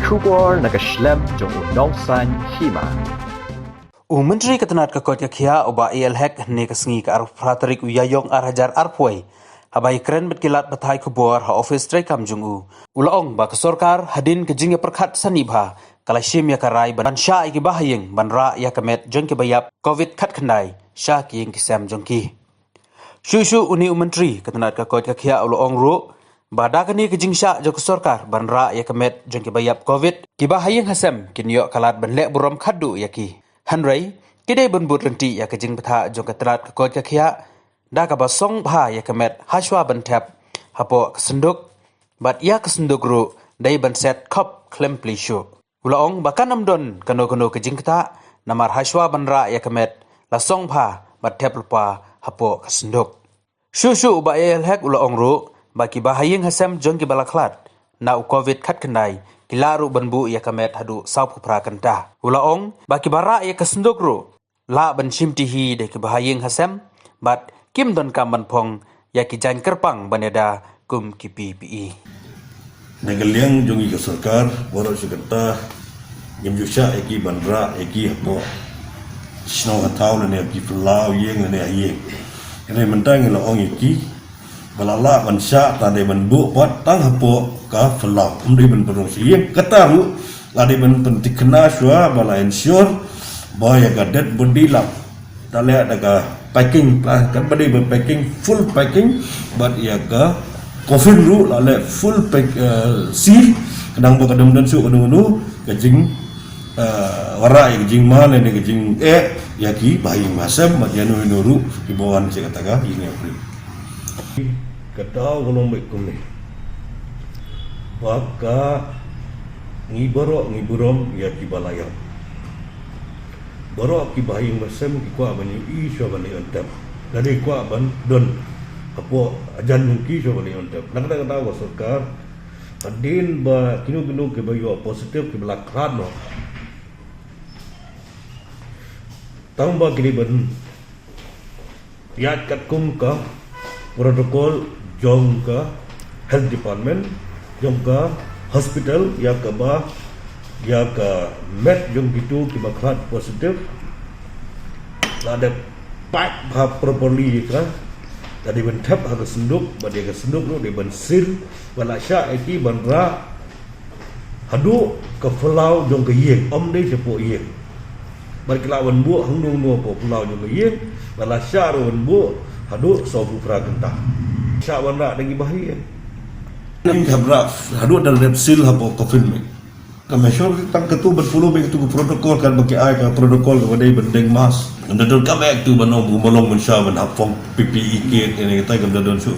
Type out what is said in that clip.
Shubor nakaslem jong unongsan hima. Menteri Ketenat Kekot Yakia Oba Hek ne kesengi ke aruf pratarik uyayong arhajar arpway. Habai keren berkilat batai kubur ha office trekam jungu. Ulaong ba kesorkar hadin kejingnya perkat sanibha. Kalashim ya karai ban sya iki bahayeng ban ra ya kemet jong kebayap covid kat kendai sya kiing kisam jongki. Shu uni Menteri Ketenat Kekot Yakia ulaong ru Bada kini kejing syak jo kesorkar ban ra ya kemet jong kebayap covid kibahayeng hasam kinyok kalat ban lek burom khadu yaki. Hanrai, kidai bunbut lenti ya kejing betha jong Ketenat Kekot Yakia da ka basong bha ya kemet haswa bentap hapo kesenduk bat ya kesenduk ru dai ban set kop klempli shu. Ulaong bakan amdon kano kejing keta namar haswa ban ra ya kemet lasong bha bat tep lupa hapo kesenduk. Shu ba hek ulaong ru baki bahayeng hasam jong ki balaklat na covid khat kendai kilaru banbu ya kamet hadu saup kupra kenta ulaong baki bara ya kesenduk ru la ban shimtihi de ki bahayeng hasam bat kim don kam ban phong ya ki jan kerpang baneda kum ki PPE negaliang jongi ke sarkar boro sekenta gemjusha eki bandra eki hapo snow atau ne ki flau yeng ne ayeng ini mentang ulaong eki balala mansya tadi menbu pot tang hapo ka flau umri ben produksi yang kataru ladi ben pentik kena syua bala ensure boy gadet bundilap dale ada ka packing kan badi ben packing full packing but ya ka coffin ru lale full pack si kadang bo kadang dan su kadang nu kejing warai kejing mana ni kejing ya ki bayi masam madianu nuru di bawah saya katakan ini apri kata gunung bekum ni baka ngiburom ya ki balayam borok ki bahing masam ki kwa bani isyo bani antap dari kwa ban don apo ajan mungki so bani antap nak kata sarkar adin ba kinu ke bayo positif ki belakrat no tambah kini ban yat kat kum ka protokol jong ka health department jong ka hospital ya ka ba ya ka met jong gitu ki bakhat positif ada pack ha properly ka tadi ben tap ha senduk ba dia ka senduk lu dia ben sil wala sya eki ban ra hadu ka flau jong ka yeng om dei sepo yeng bar kelawan bu hangdung no po flau jong ka yeng wala sya ro bu hadu so bu fra gentah syak warna lagi bahaya. Ini habrak hadu dan repsil hapo coffin me. Kami syur tang ketu berpuluh begitu protokol kan bagi ai ka protokol kepada bendeng mas. Ndadon kami aktu banong bolong mensya ban hapong PPE kit ini kita kam dadon su.